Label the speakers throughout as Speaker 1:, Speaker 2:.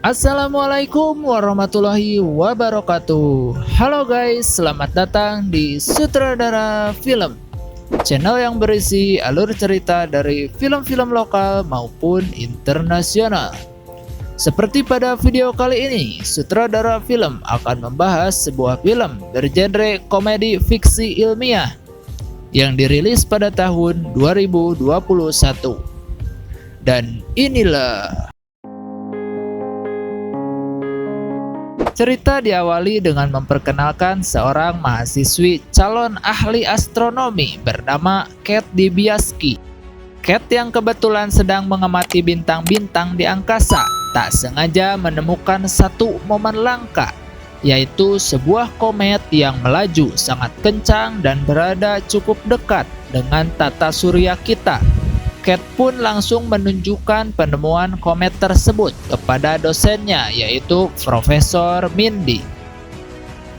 Speaker 1: Assalamualaikum warahmatullahi wabarakatuh. Halo guys, selamat datang di Sutradara Film, channel yang berisi alur cerita dari film-film lokal maupun internasional. Seperti pada video kali ini, Sutradara Film akan membahas sebuah film bergenre komedi fiksi ilmiah yang dirilis pada tahun 2021. Dan inilah cerita. Diawali dengan memperkenalkan seorang mahasiswi calon ahli astronomi bernama Kate Dibiasky. Kate yang kebetulan sedang mengamati bintang-bintang di angkasa, tak sengaja menemukan satu momen langka, yaitu sebuah komet yang melaju sangat kencang dan berada cukup dekat dengan tata surya kita. Kate pun langsung menunjukkan penemuan komet tersebut kepada dosennya, yaitu Profesor Mindy.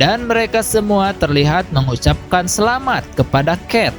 Speaker 1: Dan mereka semua terlihat mengucapkan selamat kepada Kate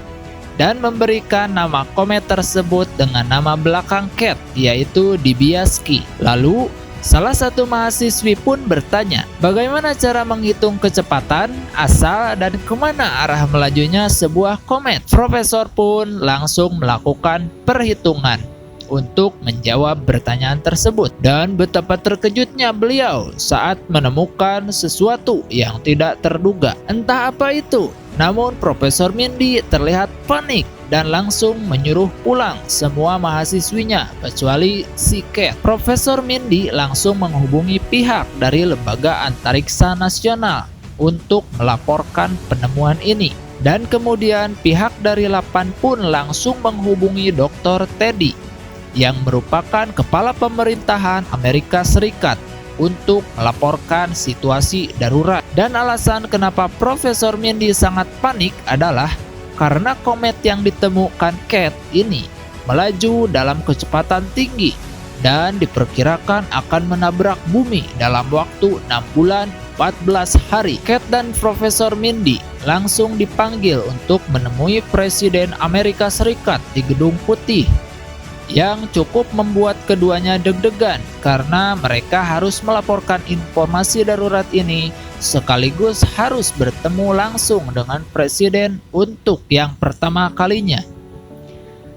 Speaker 1: dan memberikan nama komet tersebut dengan nama belakang Kate, yaitu Dibiasky. Lalu salah satu mahasiswi pun bertanya, bagaimana cara menghitung kecepatan, asal, dan kemana arah melajunya sebuah komet? Profesor pun langsung melakukan perhitungan untuk menjawab pertanyaan tersebut. Dan betapa terkejutnya beliau saat menemukan sesuatu yang tidak terduga. Entah apa itu, namun Profesor Mindy terlihat panik dan langsung menyuruh pulang semua mahasiswinya kecuali si Kate. Profesor Mindy langsung menghubungi pihak dari Lembaga Antariksa Nasional untuk melaporkan penemuan ini. Dan kemudian pihak dari LAPAN pun langsung menghubungi Dr. Teddy yang merupakan kepala pemerintahan Amerika Serikat untuk melaporkan situasi darurat. Dan alasan kenapa Profesor Mindy sangat panik adalah karena komet yang ditemukan Kate ini melaju dalam kecepatan tinggi dan diperkirakan akan menabrak bumi dalam waktu 6 bulan 14 hari. Kate dan Profesor Mindy langsung dipanggil untuk menemui Presiden Amerika Serikat di Gedung Putih, yang cukup membuat keduanya deg-degan karena mereka harus melaporkan informasi darurat ini sekaligus harus bertemu langsung dengan presiden untuk yang pertama kalinya.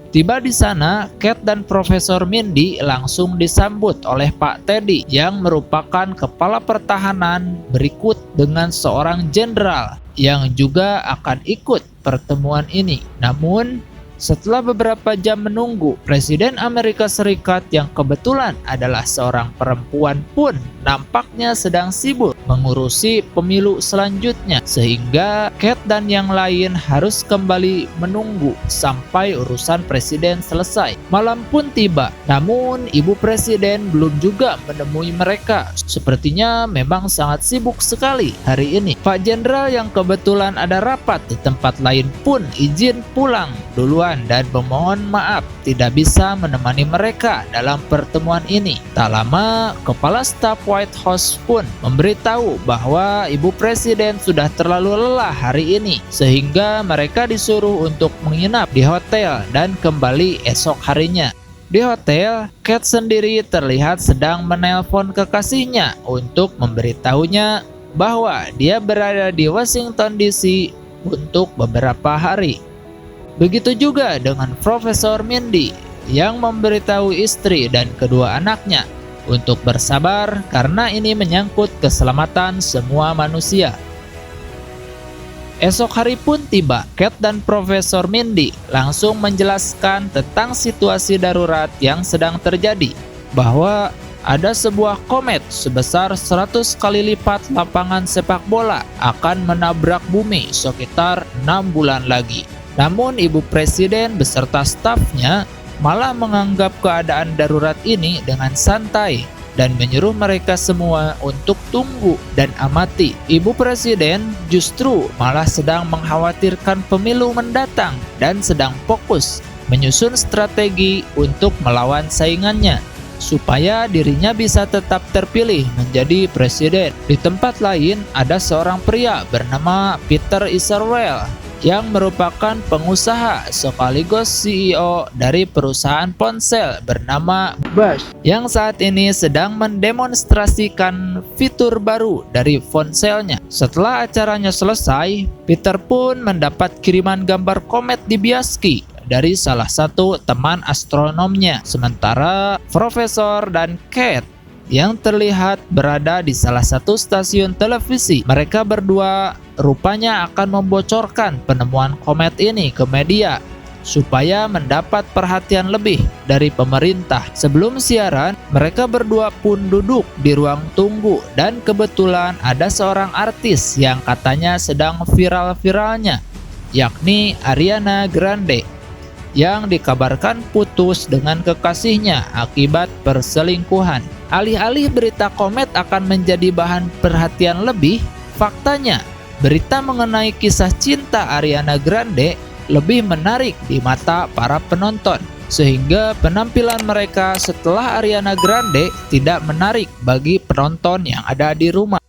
Speaker 1: Tiba di sana, Kate dan Profesor Mindy langsung disambut oleh Pak Teddy yang merupakan kepala pertahanan, berikut dengan seorang jenderal yang juga akan ikut pertemuan ini. Namun setelah beberapa jam menunggu, Presiden Amerika Serikat yang kebetulan adalah seorang perempuan pun nampaknya sedang sibuk mengurusi pemilu selanjutnya, sehingga Kate dan yang lain harus kembali menunggu sampai urusan presiden selesai. Malam pun tiba, namun Ibu Presiden belum juga menemui mereka. Sepertinya memang sangat sibuk sekali hari ini. Pak Jenderal yang kebetulan ada rapat di tempat lain pun izin pulang duluan dan memohon maaf tidak bisa menemani mereka dalam pertemuan ini. Tak lama, Kepala Staf White House pun memberitahu bahwa Ibu Presiden sudah terlalu lelah hari ini, sehingga mereka disuruh untuk menginap di hotel dan kembali esok harinya. Di hotel, Kate sendiri terlihat sedang menelpon kekasihnya untuk memberitahunya bahwa dia berada di Washington DC untuk beberapa hari. Begitu juga dengan Profesor Mindy yang memberitahu istri dan kedua anaknya untuk bersabar karena ini menyangkut keselamatan semua manusia. Esok hari pun tiba, Kate dan Profesor Mindy langsung menjelaskan tentang situasi darurat yang sedang terjadi, bahwa ada sebuah komet sebesar 100 kali lipat lapangan sepak bola akan menabrak bumi sekitar 6 bulan lagi. Namun Ibu Presiden beserta stafnya malah menganggap keadaan darurat ini dengan santai dan menyuruh mereka semua untuk tunggu dan amati. Ibu Presiden justru malah sedang mengkhawatirkan pemilu mendatang dan sedang fokus menyusun strategi untuk melawan saingannya supaya dirinya bisa tetap terpilih menjadi presiden. Di tempat lain ada seorang pria bernama Peter Israel yang merupakan pengusaha sekaligus CEO dari perusahaan ponsel bernama Buzz, yang saat ini sedang mendemonstrasikan fitur baru dari ponselnya. Setelah acaranya selesai, Peter pun mendapat kiriman gambar komet Dibiasky dari salah satu teman astronomnya, sementara Profesor dan Kate yang terlihat berada di salah satu stasiun televisi. Mereka berdua rupanya akan membocorkan penemuan komet ini ke media supaya mendapat perhatian lebih dari pemerintah. Sebelum siaran, mereka berdua pun duduk di ruang tunggu dan kebetulan ada seorang artis yang katanya sedang viral-viralnya, yakni Ariana Grande, yang dikabarkan putus dengan kekasihnya akibat perselingkuhan. Alih-alih berita komet akan menjadi bahan perhatian lebih, faktanya berita mengenai kisah cinta Ariana Grande lebih menarik di mata para penonton, sehingga penampilan mereka setelah Ariana Grande tidak menarik bagi penonton yang ada di rumah.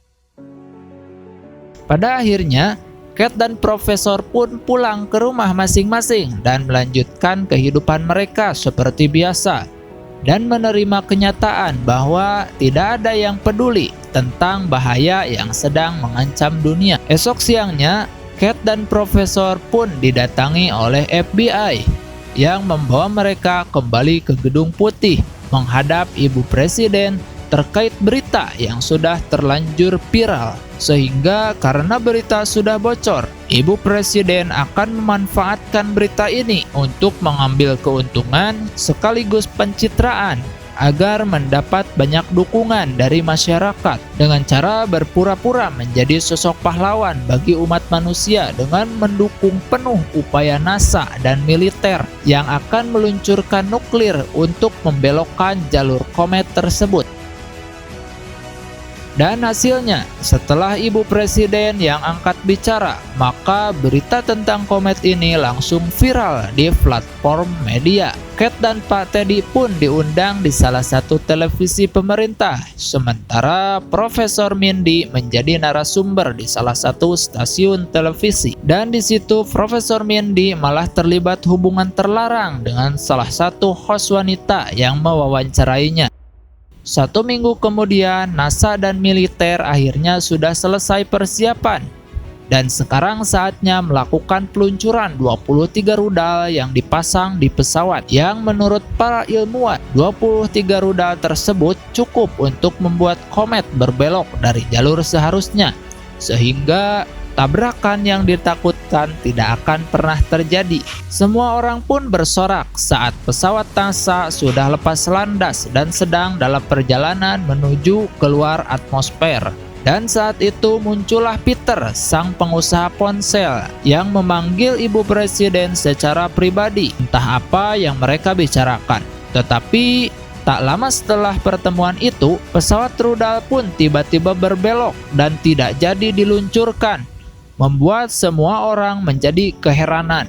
Speaker 1: Pada akhirnya, Kate dan Profesor pun pulang ke rumah masing-masing dan melanjutkan kehidupan mereka seperti biasa, dan menerima kenyataan bahwa tidak ada yang peduli tentang bahaya yang sedang mengancam dunia. Esok siangnya, Kate dan Profesor pun didatangi oleh FBI yang membawa mereka kembali ke Gedung Putih menghadap Ibu Presiden terkait berita yang sudah terlanjur viral. Sehingga karena berita sudah bocor, Ibu Presiden akan memanfaatkan berita ini untuk mengambil keuntungan sekaligus pencitraan agar mendapat banyak dukungan dari masyarakat dengan cara berpura-pura menjadi sosok pahlawan bagi umat manusia dengan mendukung penuh upaya NASA dan militer yang akan meluncurkan nuklir untuk membelokkan jalur komet tersebut. Dan hasilnya, setelah Ibu Presiden yang angkat bicara, maka berita tentang komet ini langsung viral di platform media. Kate dan Pak Teddy pun diundang di salah satu televisi pemerintah, sementara Profesor Mindy menjadi narasumber di salah satu stasiun televisi. Dan di situ Profesor Mindy malah terlibat hubungan terlarang dengan salah satu host wanita yang mewawancarainya. 1 minggu kemudian, NASA dan militer akhirnya sudah selesai persiapan. Dan sekarang saatnya melakukan peluncuran 23 rudal yang dipasang di pesawat, yang menurut para ilmuwan, 23 rudal tersebut cukup untuk membuat komet berbelok dari jalur seharusnya, sehingga tabrakan yang ditakutkan tidak akan pernah terjadi. Semua orang pun bersorak saat pesawat NASA sudah lepas landas dan sedang dalam perjalanan menuju keluar atmosfer. Dan saat itu muncullah Peter, sang pengusaha ponsel, yang memanggil Ibu Presiden secara pribadi. Entah apa yang mereka bicarakan. Tetapi tak lama setelah pertemuan itu, pesawat rudal pun tiba-tiba berbelok dan tidak jadi diluncurkan, membuat semua orang menjadi keheranan.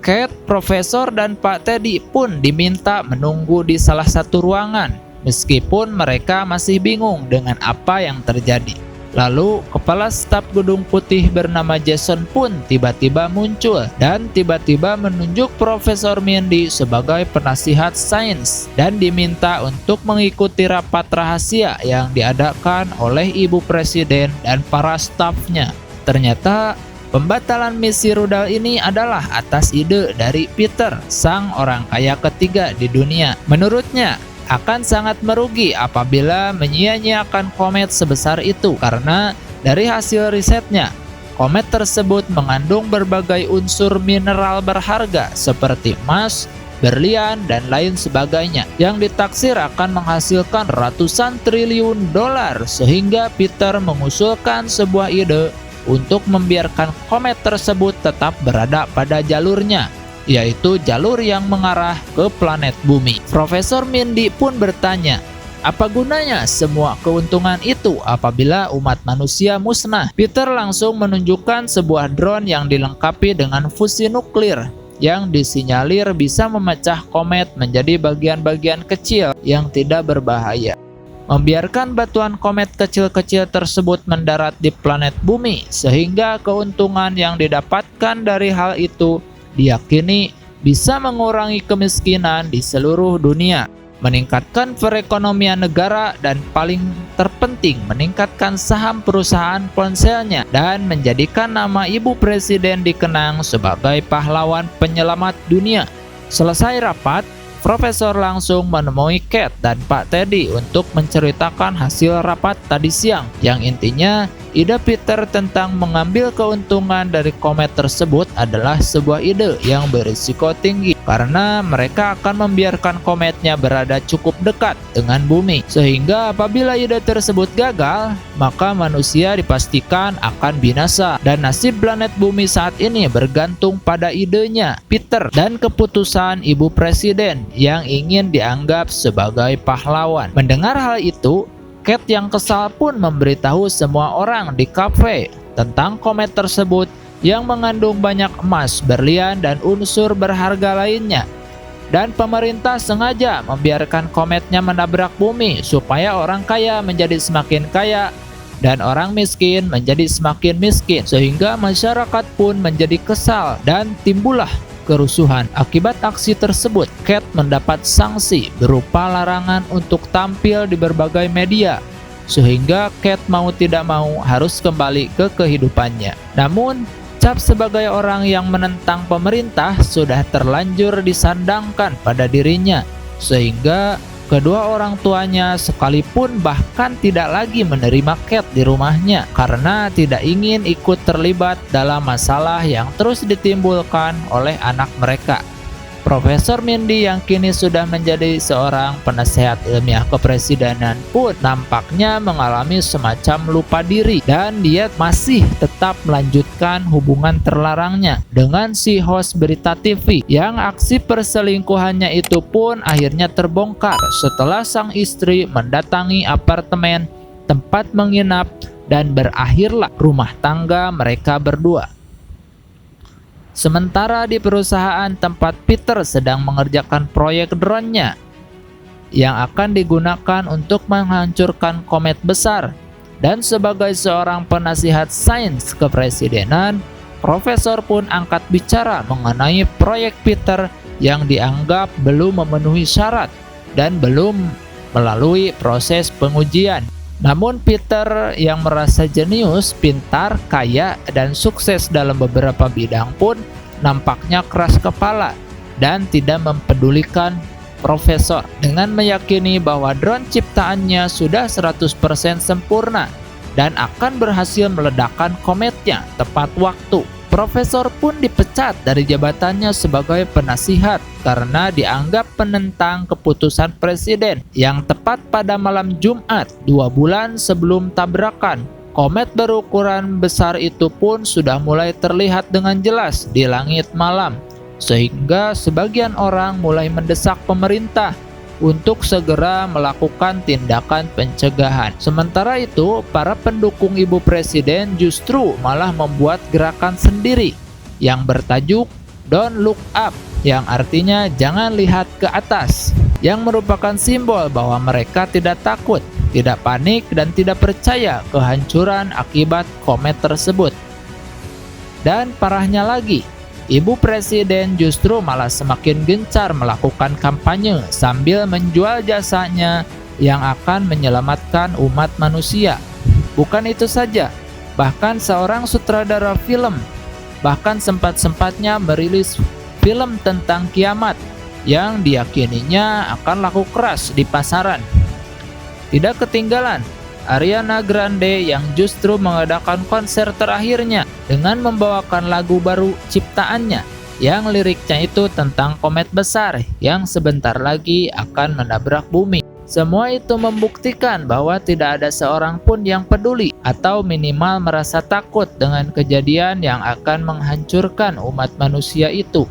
Speaker 1: Kate, Profesor, dan Pak Teddy pun diminta menunggu di salah satu ruangan, meskipun mereka masih bingung dengan apa yang terjadi. Lalu, Kepala Staf Gedung Putih bernama Jason pun tiba-tiba muncul dan tiba-tiba menunjuk Profesor Mindy sebagai penasihat sains dan diminta untuk mengikuti rapat rahasia yang diadakan oleh Ibu Presiden dan para stafnya. Ternyata, pembatalan misi rudal ini adalah atas ide dari Peter, sang orang kaya ketiga di dunia. Menurutnya, akan sangat merugi apabila menyia-nyiakan komet sebesar itu, karena dari hasil risetnya, komet tersebut mengandung berbagai unsur mineral berharga seperti emas, berlian, dan lain sebagainya yang ditaksir akan menghasilkan ratusan triliun dolar, sehingga Peter mengusulkan sebuah ide untuk membiarkan komet tersebut tetap berada pada jalurnya, yaitu jalur yang mengarah ke planet bumi. Profesor Mindy pun bertanya, apa gunanya semua keuntungan itu apabila umat manusia musnah? Peter langsung menunjukkan sebuah drone yang dilengkapi dengan fusi nuklir yang disinyalir bisa memecah komet menjadi bagian-bagian kecil yang tidak berbahaya. membiarkan batuan komet kecil-kecil tersebut mendarat di planet bumi, sehingga keuntungan yang didapatkan dari hal itu diyakini bisa mengurangi kemiskinan di seluruh dunia, meningkatkan perekonomian negara, dan paling terpenting meningkatkan saham perusahaan ponselnya, dan menjadikan nama ibu presiden dikenang sebagai pahlawan penyelamat dunia. Selesai rapat, Profesor langsung menemui Kate dan Pak Teddy untuk menceritakan hasil rapat tadi siang, yang intinya ide Peter tentang mengambil keuntungan dari komet tersebut adalah sebuah ide yang berisiko tinggi, karena mereka akan membiarkan kometnya berada cukup dekat dengan bumi, sehingga apabila ide tersebut gagal, maka manusia dipastikan akan binasa, dan nasib planet bumi saat ini bergantung pada idenya Peter dan keputusan ibu presiden yang ingin dianggap sebagai pahlawan. Mendengar hal itu, Kate yang kesal pun memberitahu semua orang di kafe tentang komet tersebut yang mengandung banyak emas, berlian, dan unsur berharga lainnya. Dan pemerintah sengaja membiarkan kometnya menabrak bumi supaya orang kaya menjadi semakin kaya dan orang miskin menjadi semakin miskin, sehingga masyarakat pun menjadi kesal dan timbullah kerusuhan. Akibat aksi tersebut, Kate mendapat sanksi berupa larangan untuk tampil di berbagai media, sehingga Kate mau tidak mau harus kembali ke kehidupannya. Namun, cap sebagai orang yang menentang pemerintah sudah terlanjur disandangkan pada dirinya, sehingga kedua orang tuanya sekalipun bahkan tidak lagi menerima Kate di rumahnya karena tidak ingin ikut terlibat dalam masalah yang terus ditimbulkan oleh anak mereka. Profesor Mindy yang kini sudah menjadi seorang penasehat ilmiah kepresidenan pun nampaknya mengalami semacam lupa diri, dan dia masih tetap melanjutkan hubungan terlarangnya dengan si host berita TV, yang aksi perselingkuhannya itu pun akhirnya terbongkar setelah sang istri mendatangi apartemen tempat menginap dan berakhirlah rumah tangga mereka berdua. Sementara di perusahaan tempat Peter sedang mengerjakan proyek drone-nya yang akan digunakan untuk menghancurkan komet besar, dan sebagai seorang penasihat sains kepresidenan, Profesor pun angkat bicara mengenai proyek Peter yang dianggap belum memenuhi syarat dan belum melalui proses pengujian. Namun Peter yang merasa jenius, pintar, kaya, dan sukses dalam beberapa bidang pun nampaknya keras kepala dan tidak mempedulikan Profesor, dengan meyakini bahwa drone ciptaannya sudah 100% sempurna dan akan berhasil meledakkan kometnya tepat waktu. Profesor pun dipecat dari jabatannya sebagai penasihat karena dianggap penentang keputusan presiden, yang tepat pada malam Jumat 2 bulan sebelum tabrakan. Komet berukuran besar itu pun sudah mulai terlihat dengan jelas di langit malam, sehingga sebagian orang mulai mendesak pemerintah untuk segera melakukan tindakan pencegahan. Sementara itu, para pendukung ibu presiden justru malah membuat gerakan sendiri yang bertajuk Don't Look Up, yang artinya jangan lihat ke atas, yang merupakan simbol bahwa mereka tidak takut, tidak panik, dan tidak percaya kehancuran akibat komet tersebut. Dan parahnya lagi, Ibu Presiden justru malah semakin gencar melakukan kampanye sambil menjual jasanya yang akan menyelamatkan umat manusia. Bukan itu saja, bahkan seorang sutradara film bahkan sempat-sempatnya merilis film tentang kiamat yang diyakininya akan laku keras di pasaran. Tidak ketinggalan, Ariana Grande yang justru mengadakan konser terakhirnya dengan membawakan lagu baru ciptaannya yang liriknya itu tentang komet besar yang sebentar lagi akan menabrak bumi. Semua itu membuktikan bahwa tidak ada seorang pun yang peduli atau minimal merasa takut dengan kejadian yang akan menghancurkan umat manusia itu.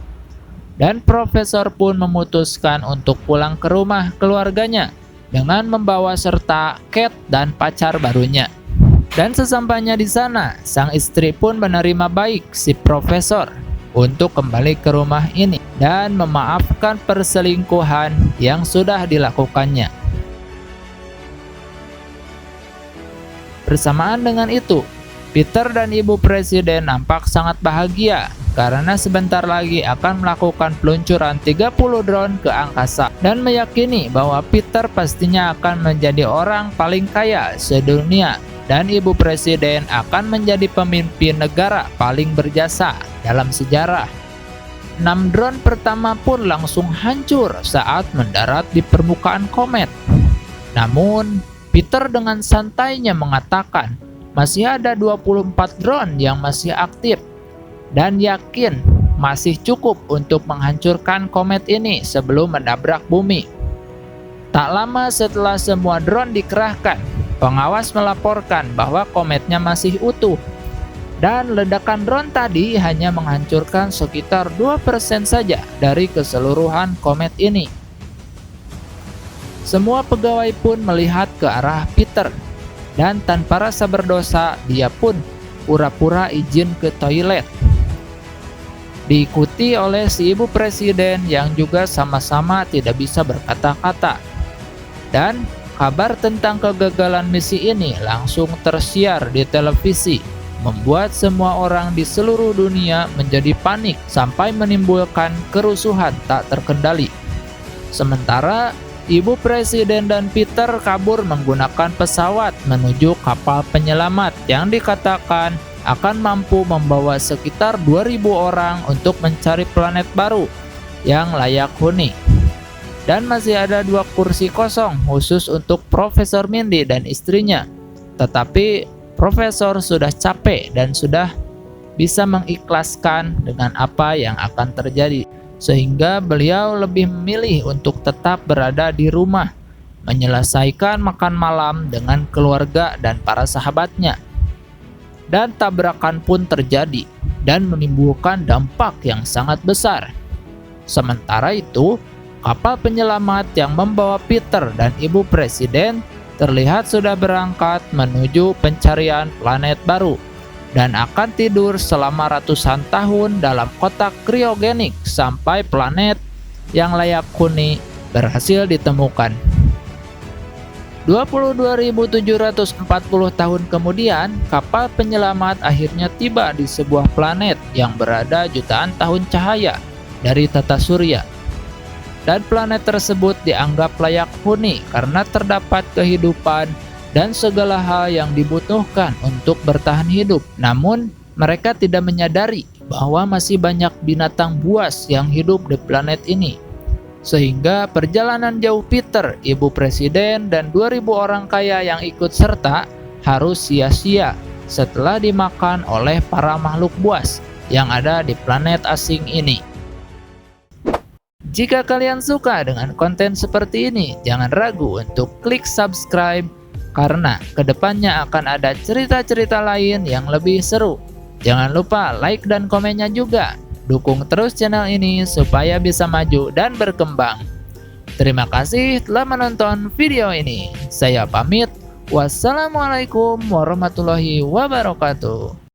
Speaker 1: Dan Profesor pun memutuskan untuk pulang ke rumah keluarganya dengan membawa serta Kate dan pacar barunya. Dan sesampainya di sana, sang istri pun menerima baik si Profesor untuk kembali ke rumah ini dan memaafkan perselingkuhan yang sudah dilakukannya. Bersamaan dengan itu, Peter dan Ibu Presiden nampak sangat bahagia karena sebentar lagi akan melakukan peluncuran 30 drone ke angkasa dan meyakini bahwa Peter pastinya akan menjadi orang paling kaya sedunia dan Ibu Presiden akan menjadi pemimpin negara paling berjasa dalam sejarah. 6 drone pertama pun langsung hancur saat mendarat di permukaan komet. Namun, Peter dengan santainya mengatakan masih ada 24 drone yang masih aktif dan yakin masih cukup untuk menghancurkan komet ini sebelum menabrak bumi. Tak lama setelah semua drone dikerahkan, pengawas melaporkan bahwa kometnya masih utuh dan ledakan drone tadi hanya menghancurkan sekitar 2% saja dari keseluruhan komet ini. Semua pegawai pun melihat ke arah Peter dan tanpa rasa berdosa dia pun pura-pura izin ke toilet. Diikuti oleh si Ibu Presiden yang juga sama-sama tidak bisa berkata-kata. Dan kabar tentang kegagalan misi ini langsung tersiar di televisi, membuat semua orang di seluruh dunia menjadi panik sampai menimbulkan kerusuhan tak terkendali. Sementara Ibu Presiden dan Peter kabur menggunakan pesawat menuju kapal penyelamat yang dikatakan akan mampu membawa sekitar 2.000 orang untuk mencari planet baru yang layak huni. Dan masih ada 2 kursi kosong khusus untuk Profesor Mindy dan istrinya. Tetapi Profesor sudah capek dan sudah bisa mengikhlaskan dengan apa yang akan terjadi. Sehingga beliau lebih memilih untuk tetap berada di rumah, menyelesaikan makan malam dengan keluarga dan para sahabatnya. Dan tabrakan pun terjadi dan menimbulkan dampak yang sangat besar. Sementara itu, kapal penyelamat yang membawa Peter dan Ibu Presiden terlihat sudah berangkat menuju pencarian planet baru dan akan tidur selama ratusan tahun dalam kotak kriogenik sampai planet yang layak huni berhasil ditemukan. 22.740 tahun kemudian, kapal penyelamat akhirnya tiba di sebuah planet yang berada jutaan tahun cahaya dari tata surya. Dan planet tersebut dianggap layak huni karena terdapat kehidupan dan segala hal yang dibutuhkan untuk bertahan hidup. Namun, mereka tidak menyadari bahwa masih banyak binatang buas yang hidup di planet ini. Sehingga perjalanan jauh Peter, Ibu Presiden, dan 2.000 orang kaya yang ikut serta harus sia-sia setelah dimakan oleh para makhluk buas yang ada di planet asing ini. Jika kalian suka dengan konten seperti ini, jangan ragu untuk klik subscribe karena kedepannya akan ada cerita-cerita lain yang lebih seru. Jangan lupa like dan komennya juga. Dukung terus channel ini supaya bisa maju dan berkembang. Terima kasih telah menonton video ini. Saya pamit. Wassalamualaikum warahmatullahi wabarakatuh.